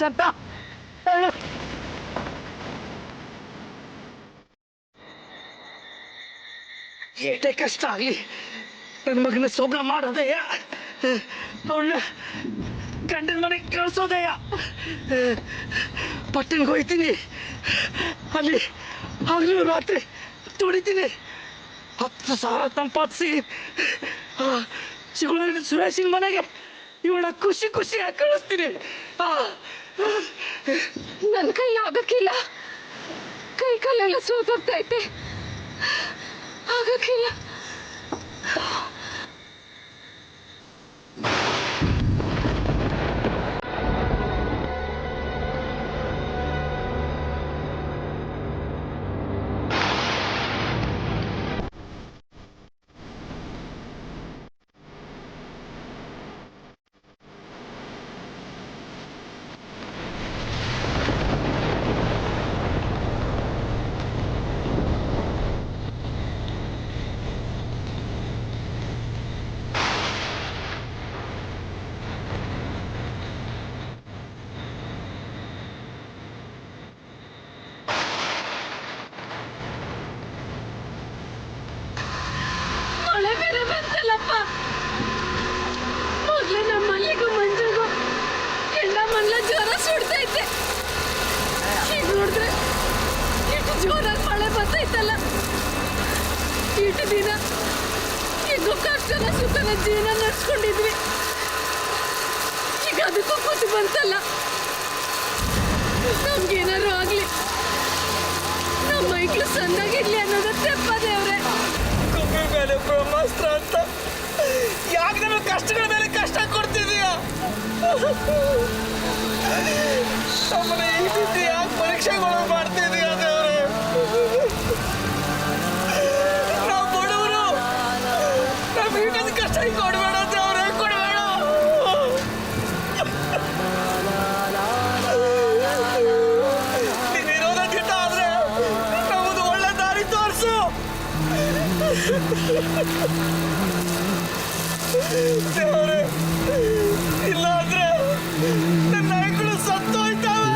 ಸಂತ ಏಟೇ ಕಷ್ಟ ಆಗಲಿ ನನ್ನ ಮಗನ ಸೋಬ್ರ ಮಾಡೋದಯ್ಯ, ಅವಳನ್ನ ಗಂಡನ ಮನೆಗೆ ಕಳಿಸೋದಯ್ಯ. ಪಟ್ಟಣಕ್ಕೆ ಹೋಗ್ತೀನಿ, ಅಲ್ಲಿ ಹಗಲು ರಾತ್ರಿ ದುಡಿತೀನಿ, 10,000 ಸಂಪಾದಿಸಿ ಸುರೇಶಿನ ಮನೆಗೆ ಇವಳ ಖುಷಿ ಖುಷಿಯಾಗಿ ಕಳಿಸ್ತೀನಿ. ನನ್ನ ಕೈ ಆಗಕ್ಕಿಲ್ಲ, ಕೈ ಕಾಲೆಲ್ಲ ಸೋತೋಗ್ತೈತೆ, ಆಗಕ್ಕಿಲ್ಲ. ಮಳೆ ಬೇರೆ ಬಂತಲ್ಲಪ್ಪ, ಮೊದ್ಲೇ ನಮ್ಮ ಮಲ್ಲಿಗೂ ಮಂಜುಗೂ ಕೆಂಡ ಮಲ್ಲ ಜ್ವರ ಸುಡ್ತೈತೆ. ಈಗ ನೋಡಿದ್ರೆ ಇಷ್ಟು ಜೋರಾಗಿ ಮಳೆ ಬರ್ತೈತಲ್ಲ. ಇಷ್ಟು ದಿನ ಈಗೂ ಕಷ್ಟನ ಸುಖನ ಜೀವನ ನಡ್ಸ್ಕೊಂಡಿದ್ವಿ, ಈಗ ಅದಕ್ಕೂ ಖುಷಿ ಬಂತಲ್ಲ. ನಮ್ಗೇನಾದ್ರು ಆಗ್ಲಿ, ನಮ್ಮ ಮೈಕ್ಳು ಸಂದಾಗಿರ್ಲಿ ಅನ್ನೋದು ತೆಪ್ಪದೇವ್ರೆ. ಮೇಲೆ ಬ್ರಹ್ಮಾಸ್ತ್ರ ಅಂತ ಯಾಕೆ ನಮಗೆ ಕಷ್ಟಗಳ ಮೇಲೆ ಕಷ್ಟ ಕೊಡ್ತಿದೀಯ? ನಮ್ಮನ್ನ ಈ ರೀತಿ ಯಾಕೆ ಪರೀಕ್ಷೆಗಳು ಮಾಡ್ತಿದೀಯ ದೇವ್ರೆ? ನಾವು ಬಡವರು, ನಮ್ಗೆ ಇನ್ನೊಂದು ಕಷ್ಟ ಕೊಡಬೇಡ ದೇವ್ರೆ, ಕೊಡಬೇಡ. ನೀನಿರೋದ ದಿಟ ಆದ್ರೆ ನಮ್ಮದು ಒಳ್ಳೆ ದಾರಿ ತೋರಿಸು ದೇವ್ರೆ, ಇಲ್ಲ ಅಂದ್ರೆ ನನ್ನ ನಾಯಿಗಳು ಸತ್ತೋಯ್ತಾವೆ.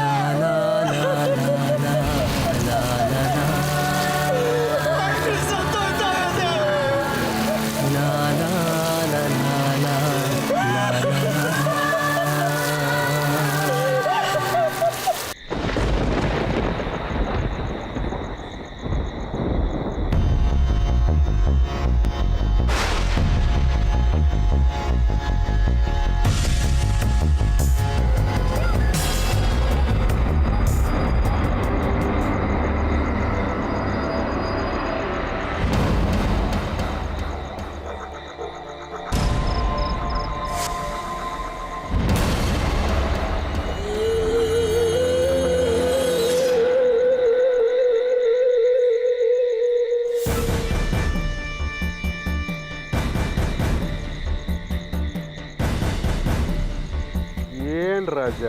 ರಾಜ,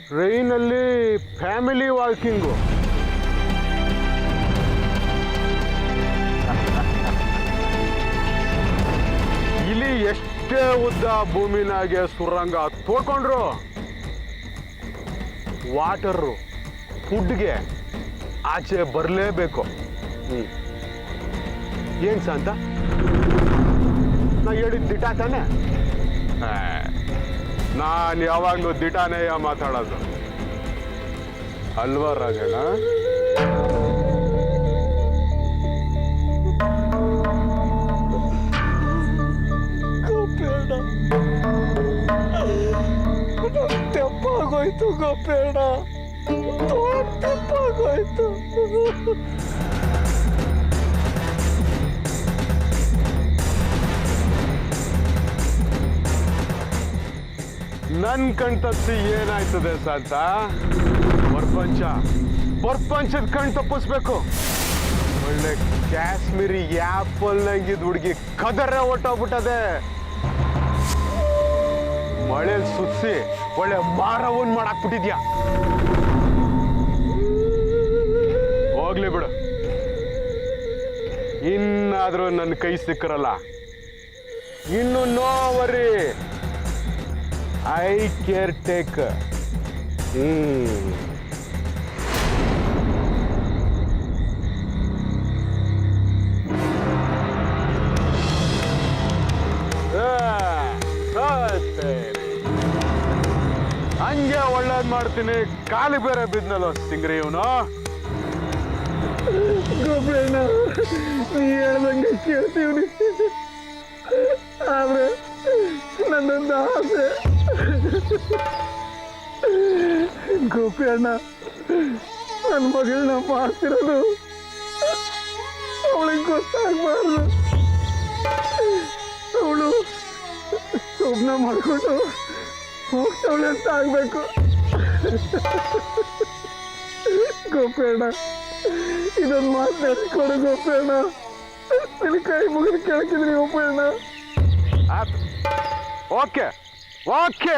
ಟ್ರೈನಲ್ಲಿ ಫ್ಯಾಮಿಲಿ ವಾಕಿಂಗು, ಇಲ್ಲಿ ಎಷ್ಟೇ ಉದ್ದ ಭೂಮಿನಾಗೆ ಸುರಂಗ ತೋಡ್ಕೊಂಡ್ರು ವಾಟರು ಫುಡ್ಗೆ ಆಚೆ ಬರಲೇಬೇಕು. ಏನ್ ಸಂತ, ನಾ ಹೇಳಿದ ದಿಟ ತಾನೆ? ನಾನು ಯಾವಾಗಲೂ ದಿಟಾನೆಯ ಮಾತಾಡೋದು ಅಲ್ವಾ ರಾಜಣ್ಣ? ತೆಪ್ಪಾಗೋಯ್ತು ಗೋಪೇಣ, ತೆಪ್ಪಾಗೋಯ್ತು. ನನ್ ಕಣ್ ತಪ್ಪಿಸಿ ಏನಾಯ್ತದೆ ಸಂತ? ಪ್ರಪಂಚದ ಕಣ್ ತಪ್ಪಿಸ್ಬೇಕು. ಒಳ್ಳೆ ಕಾಶ್ಮೀರಿ ಆಪಲ್ ನಂಗಿದ್ ಹುಡುಗಿ ಕದರ ಹೊಟ್ಟೋಗ್ಬಿಟ್ಟದೆ. ಮಳೆಲ್ ಸುತ್ಸಿ ಒಳ್ಳೆ ಮಾರವನ್ ಮಾಡಾಕ್ಬಿಟ್ಟಿದ್ಯಾ. ಹೋಗ್ಲಿ ಬಿಡು, ಇನ್ನಾದ್ರೂ ನನ್ನ ಕೈ ಸಿಕ್ಕರಲ್ಲ ಇನ್ನು no worry, I care take. ಹಂಗೆ ಒಳ್ಳೇದ್ ಮಾಡ್ತೀನಿ. ಕಾಲಿ ಬೇರೆ ಬಿದ್ನಲ್ಲ ಸಿಂಗ್ರಿ ಇವನು. ಗೋಪಣ್ಣ, ನೀ ಹೇಳ್ದಂಗೆ ಕೇಳ್ತೀವಿ, ಆದ್ರೆ ನನ್ನೊಂದು ಆಸೆ. ಗೋಪಣ್ಣ, ನನ್ನ ಮಗಳನ್ನ ಮಾಡ್ತಿರೋದು ಅವಳಿಗೆ ಗೊತ್ತಾಗಬಾರ್ದು. ಅವಳು ಸ್ವಪ್ನ ಮಾಡ್ಕೊಂಡು ಹೋಗ್ತಾವಳೆ ಅಂತ ಆಗ್ಬೇಕು. ಗೋಪಣ್ಣ, ಇದೊಂದು ಮಾತು ನಡೆಸ್ಕೊಡು ಗೋಪಣ್ಣ. ನಿನ್ನ ಕೈ ಮುಗಿದು ಕೇಳ್ತಿದ್ರಿ ಗೋಪಣ್ಣ. ಆಯ್ತು, ಓಕೆ ಓಕೆ.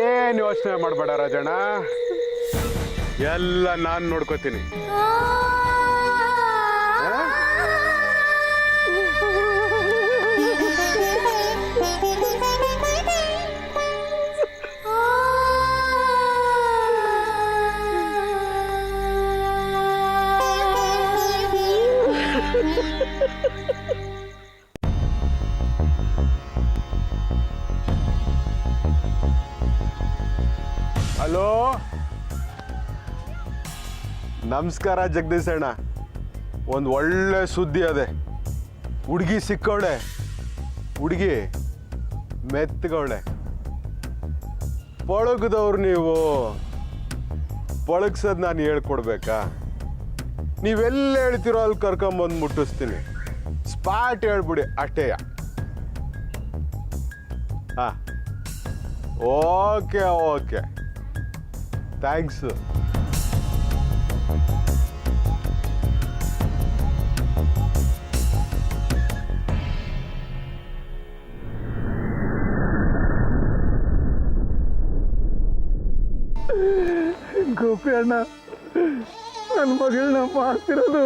ಏನ್ ಯೋಚನೆ ಮಾಡಬೇಡ ರಾಜಣ್ಣ, ಎಲ್ಲ ನಾನು ನೋಡ್ಕೋತೀನಿ. ಹಲೋ, ನಮಸ್ಕಾರ ಜಗದೀಶ್ ಅಣ್ಣ. ಒಂದು ಒಳ್ಳೆ ಸುದ್ದಿ ಅದೇ, ಹುಡುಗಿ ಸಿಕ್ಕವಳೆ. ಹುಡುಗಿ ಮೆತ್ತಗವಳೆ. ಪಳಗದವ್ರು ನೀವು, ಪಳಗ್ಸೋದು ನಾನು ಹೇಳ್ಕೊಡ್ಬೇಕಾ? ನೀವೆಲ್ಲ ಹೇಳ್ತಿರೋ ಅಲ್ಲಿ ಕರ್ಕೊಂಬಂದು ಮುಟ್ಟಿಸ್ತೀನಿ. ಸ್ಪಾಟ್ ಹೇಳ್ಬಿಡಿ ಅಷ್ಟೇಯ. ಹಾಂ, ಓಕೆ ಓಕೆ, ಥ್ಯಾಂಕ್ಸು. ಗೋಪಿ ಅಣ್ಣ, ನನ್ನ ಮಗಳನ್ನ ಮಾಡ್ತಿರೋದು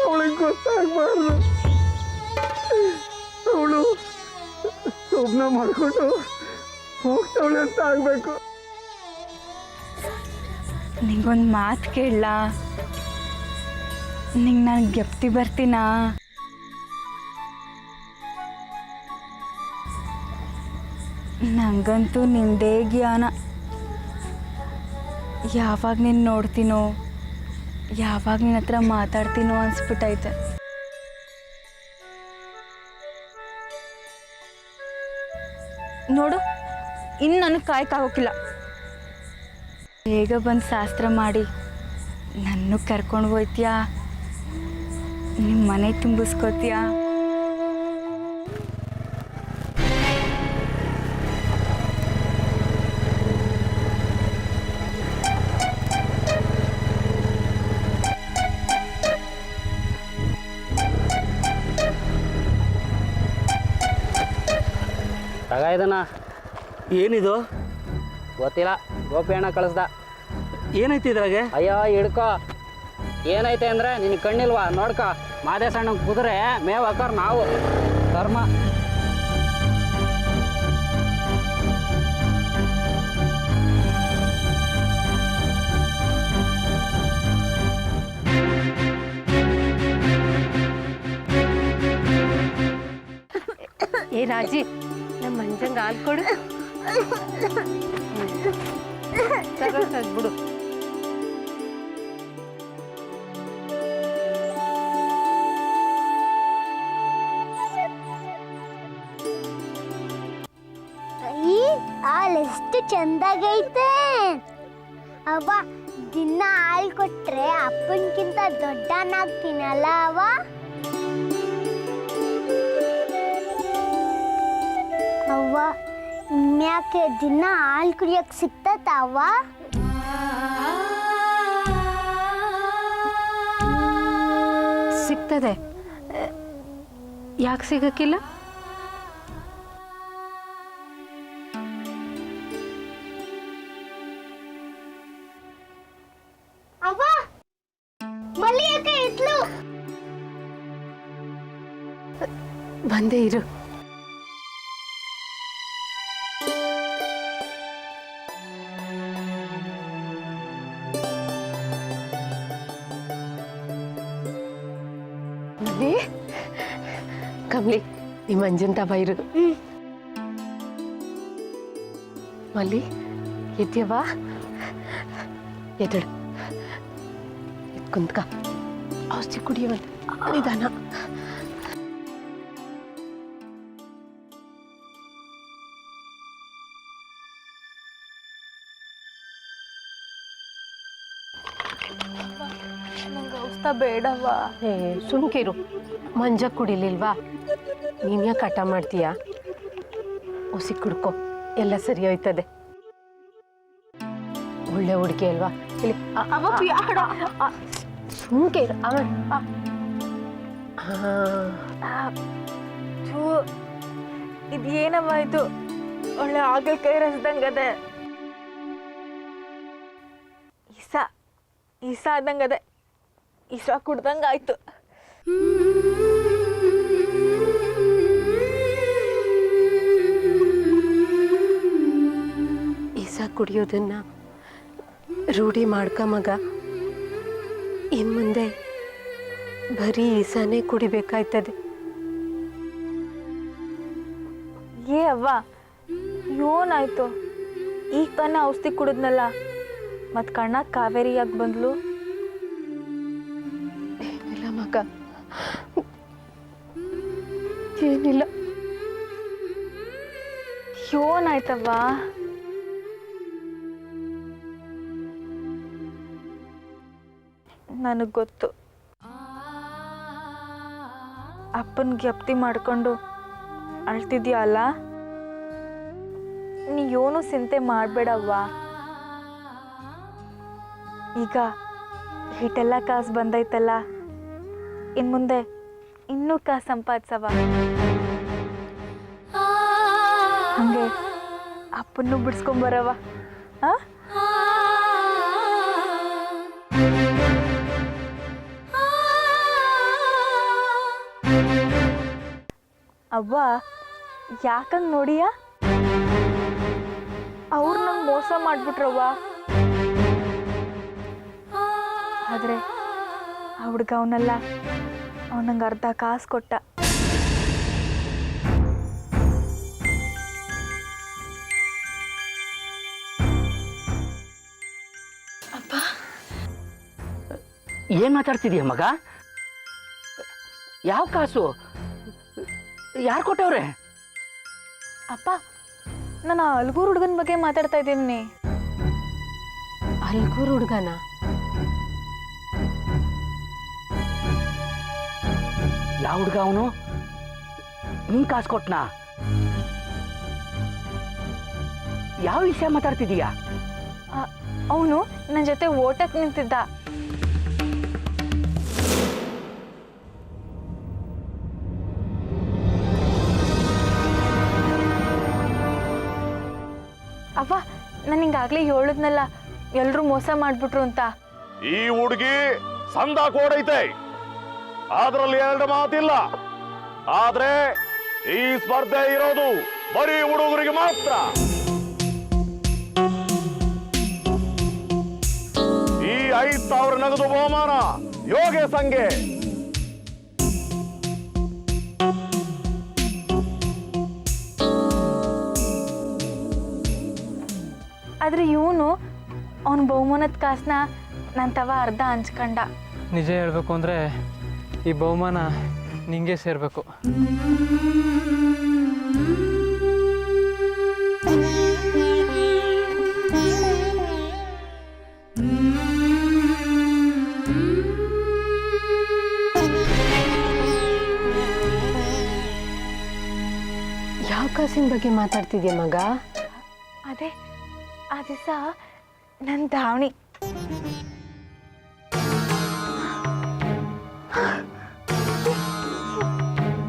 ಅವಳಿಗೆ ಗೊತ್ತಾಗಬಾರ್ದು. ಅವಳು ಸ್ವಪ್ನ ಮಾಡ್ಕೊಂಡು ಹೋಗ್ತಾವಳೆ ಅಂತ ಆಗ್ಬೇಕು. ನಿಂಗೊಂದು ಮಾತು ಕೇಳಲ್ಲ? ನಿಂಗೆ ನಾನು ಗೆಪ್ತಿ ಬರ್ತೀನಾ? ನಂಗಂತೂ ನಿಂದೇ ಜ್ಞಾನ. ಯಾವಾಗ ನಿನ್ನ ನೋಡ್ತೀನೋ, ಯಾವಾಗ ನಿನ್ನ ಹತ್ರ ಮಾತಾಡ್ತೀನೋ ಅನ್ಸ್ಬಿಟ್ಟೈತೆ. ನೋಡು, ಇನ್ನು ನನಗೆ ಕಾಯಕ್ಕಾಗೋಕ್ಕಿಲ್ಲ. ಬೇಗ ಬಂದು ಶಾಸ್ತ್ರ ಮಾಡಿ ನನ್ನೂ ಕರ್ಕೊಂಡು ಹೋಯ್ತೀಯಾ? ನಿಮ್ಮ ಮನೆ ತುಂಬಿಸ್ಕೋತೀಯಾ? ತಗ ಇದನ್ನ. ಏನಿದು? ಗೊತ್ತಿಲ್ಲ, ಗೋಪಿ ಅಣ್ಣ ಕಳಿಸ್ದ. ಏನೈತಿ ಇದ್ರಾಗೆ? ಅಯ್ಯೋ ಹಿಡ್ಕೋ. ಏನೈತೆ ಅಂದ್ರೆ ನಿನ್ನ ಕಣ್ಣಿಲ್ವಾ? ನೋಡ್ಕೊ. ಮಾದೇಶಣ್ಣ ಕುದುರೆ ಮೇವ್ ಹಾಕೋರು ನಾವು. ಕರ್ಮ. ಏ ರಾಜಿ, ನಮ್ಮ ಮಂಜಂಗ ಹಾಲು ಕೊಡು. ಬಿಡು. ಹಾಲೆಷ್ಟು ಚಂದಾಗೈತೆ ಅವ್ವ. ದಿನ ಹಾಲು ಕೊಟ್ರೆ ಅಪ್ಪನ್ಕಿಂತ ದೊಡ್ಡನಾಗ್ತೀನಲ್ಲ ಅವ್ವ. ಅವ್ವ, ಇನ್ಯಾಕೆ ದಿನ ಹಾಲು ಕುಡಿಯಕ್ಕೆ ಸಿಗ್ತತ ಅವ್ವ? ಸಿಗ್ತದೆ, ಯಾಕೆ ಸಿಗಕ್ಕಿಲ್ಲ? ಬಲ್ಲಿ ಯಾಕೆ ಇತ್ಲು ಬಂದೇ ಇರು. ಮಲ್ಲಿ, ಕಮ್ಲಿ ನಿಮ್ಮ ಅಂಜಂತ ಬೈರು. ಮಲ್ಲಿ ಎದ್ಯವಾ? ಎದಳು ಕುಂತ್ಕ, ಔಷಧಿ ಕುಡಿಯುವಂತ ನಿಧಾನ. ನಂಗೆ ಔಷಧ ಬೇಡವಾ? ಸುಮ್ಕಿರು, ಮಂಜ ಕುಡಿಲಿಲ್ವಾ? ನೀನ್ ಯಾಕೆ ಹಠ ಮಾಡ್ತೀಯ? ಔಷಧಿ ಕುಡ್ಕೊ, ಎಲ್ಲ ಸರಿ ಹೋಯ್ತದೆ. ಒಳ್ಳೆ ಹುಡುಗಿ ಅಲ್ವಾ? ಇಲ್ಲಿ ಸುಮ್ಕಿರು. ಇದೇನವ ಇದು? ಒಳ್ಳೆ ಆಗಲ್ಕಾಯಿ ರಸದಂಗದೆ, ಈಸ ಆದಂಗದೆ, ಈಸ ಕುಡ್ದಂಗ ಆಯ್ತು. ಈಸ ಕುಡಿಯೋದನ್ನ ರೂಢಿ ಮಾಡ್ಕ ಮಗ. ಇನ್ ಮುಂದೆ ಬರೀ ಈಸಾನೇ ಕುಡಿಬೇಕಾಯ್ತದೆ. ಏ ಅವ್ವ, ಏನಾಯ್ತು? ಈಗ ತಾನೇ ಔಷಧಿ ಕುಡಿದ್ನಲ್ಲ, ಮತ್ ಕಣ್ಣ ಕಾವೇರಿ ಯಾಕೆ ಬಂದ್ಲು? ಏನಿಲ್ಲ ಮಗ, ಏನಿಲ್ಲ. ಏನಾಯ್ತವ್ವ? ನನಗೆ ಗೊತ್ತು. ಅಪ್ಪನ ಜ್ಞಪ್ತಿ ಮಾಡ್ಕೊಂಡು ಅಳ್ತಿದ್ಯಾ ಅಲ್ಲ? ನೀ ಏನೂ ಚಿಂತೆ ಮಾಡಬೇಡವ್ವ. ಈಗ ಹಿಟ್ಟೆಲ್ಲ ಕಾಸು ಬಂದೈತಲ್ಲ, ಇನ್ನು ಮುಂದೆ ಇನ್ನೂ ಕಾಸು ಸಂಪಾದಿಸವ. ಹಂಗೆ ಅಪ್ಪನ್ನು ಬಿಡಿಸ್ಕೊಂಬರವ. ಹಾಂ? ಅವ್ವ, ಯಾಕಂಗೆ ನೋಡಿಯ? ಅವ್ರು ನಂಗೆ ಮೋಸ ಮಾಡ್ಬಿಟ್ರವ್ವ. ಆದರೆ ಆ ಹುಡ್ಗ ಅವನಲ್ಲ, ಅವನಂಗೆ ಅರ್ಧ ಕಾಸು ಕೊಟ್ಟ. ಏನ್ ಮಾತಾಡ್ತಿದೀಯ ಮಗ? ಯಾವ ಕಾಸು? ಯಾರು ಕೊಟ್ಟವ್ರೆ? ಅಪ್ಪ, ನಾನು ಅಲ್ಗೂರು ಹುಡುಗನ ಬಗ್ಗೆ ಮಾತಾಡ್ತಾ ಇದ್ದೀನಿ. ಅಲ್ಗೂರು ಹುಡುಗನ? ಯಾವ ಹುಡುಗ ಅವನು? ನಿಂಗೆ ಕಾಸು ಕೊಟ್ನಾ? ಯಾವ ವಿಷಯ ಮಾತಾಡ್ತಿದೀಯ? ಅವನು ನನ್ನ ಜೊತೆ ಓಟಕ್ಕೆ ನಿಂತಿದ್ದ. ಅವ್ವ, ನಾನು ಹಿಂಗಾಗ್ಲೇ ಹೇಳಿದ್ನಲ್ಲ, ಎಲ್ರೂ ಮೋಸ ಮಾಡ್ಬಿಟ್ರು ಅಂತ. ಈ ಹುಡುಗಿ ಸಂದ ಕೋಡೈತೆ, ಅದರಲ್ಲಿ ಎರಡು ಮಾತಿಲ್ಲ. ಆದ್ರೆ ಈ ಸ್ಪರ್ಧೆ ಇರೋದು ಬರೀ ಹುಡುಗರಿಗೆ ಮಾತ್ರ. ಈ 5,000 ನಗದು ಬಹುಮಾನ ಯೋಗೇಶಂಗೆ. ಆದ್ರೆ ಇವನು ಅವನ ಬಹುಮಾನದ ಕಾಸನ್ನ ನನ್ನ ತವ ಅರ್ಧ ಹಂಚ್ಕಂಡ. ನಿಜ ಹೇಳ್ಬೇಕು ಅಂದರೆ ಈ ಬಹುಮಾನ ನಿಂಗೆ ಸೇರಬೇಕು. ಯಾವ ಕಾಸಿನ ಬಗ್ಗೆ ಮಾತಾಡ್ತಿದ್ಯಾ ಮಗ? ಅದೇ ಆ ದಿವಸ ನನ್ನ ಧಾವಣಿ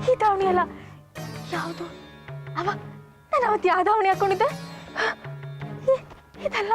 ಈ ಧಾವಣಿ ಅಲ್ಲ, ಯಾವುದು ನಾನು ಅವತ್ತು ಯಾವ ಧಾವಣಿ ಹಾಕೊಂಡಿದ್ದೆ? ಇದಲ್ಲ.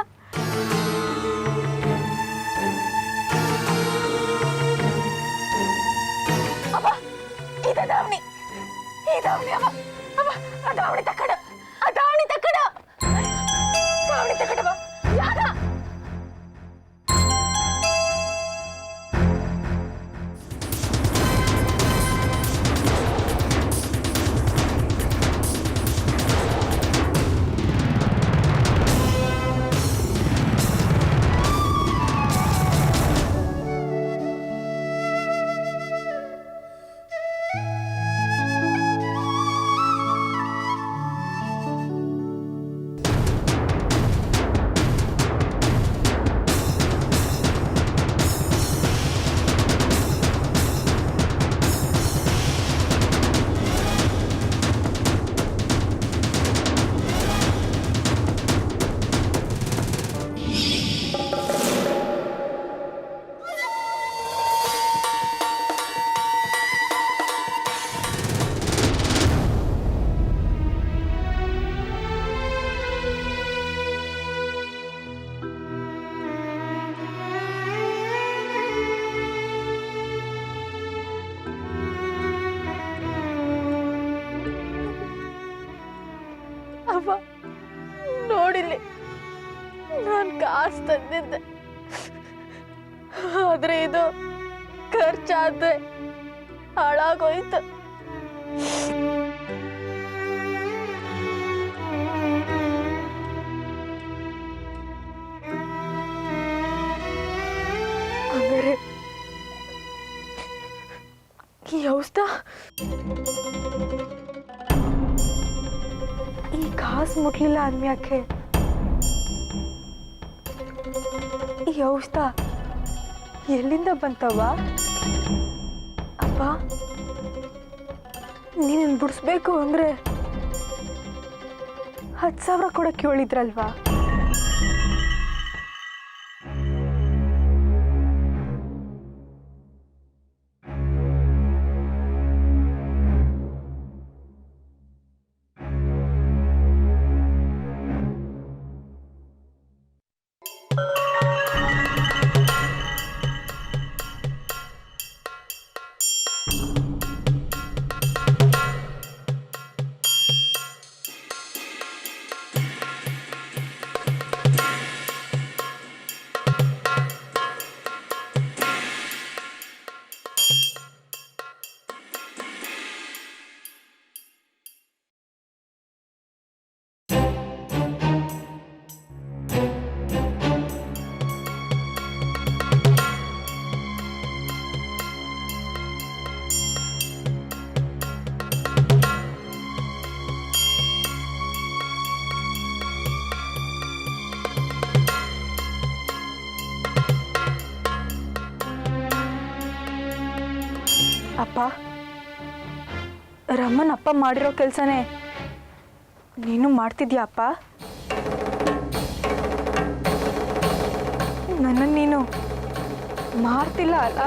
ಕಾಸು ತಂದಿದ್ದೆ, ಆದ್ರೆ ಇದು ಖರ್ಚಾದ್ರೆ ಹಾಳಾಗೋಯ್ತು. ಹಂಗಾರೆ ಈ ಔಷಧ ಈ ಕಾಸು ಮುಟ್ಲಿಲ್ಲ ಅಂದ್ಮ್ಯಾಕೆ ಈ ಔಷಧ ಎಲ್ಲಿಂದ ಬಂತವ್ವ? ಅಪ್ಪ, ನೀನು ಬಿಡಿಸ್ಬೇಕು ಅಂದ್ರೆ 10,000 ಕೊಡಕ್ಕೆ ಹೇಳಿದ್ರಲ್ವಾ? ಅಪ್ಪ, ರಮನ್ ಅಪ್ಪ ಮಾಡಿರೋ ಕೆಲಸನೇ ನೀನು ಮಾಡ್ತಿದ್ಯಾ ಅಪ್ಪ? ನನ್ನನ್ನು ನೀನು ಮಾರ್ತಿಲ್ಲ ಅಲ್ಲ?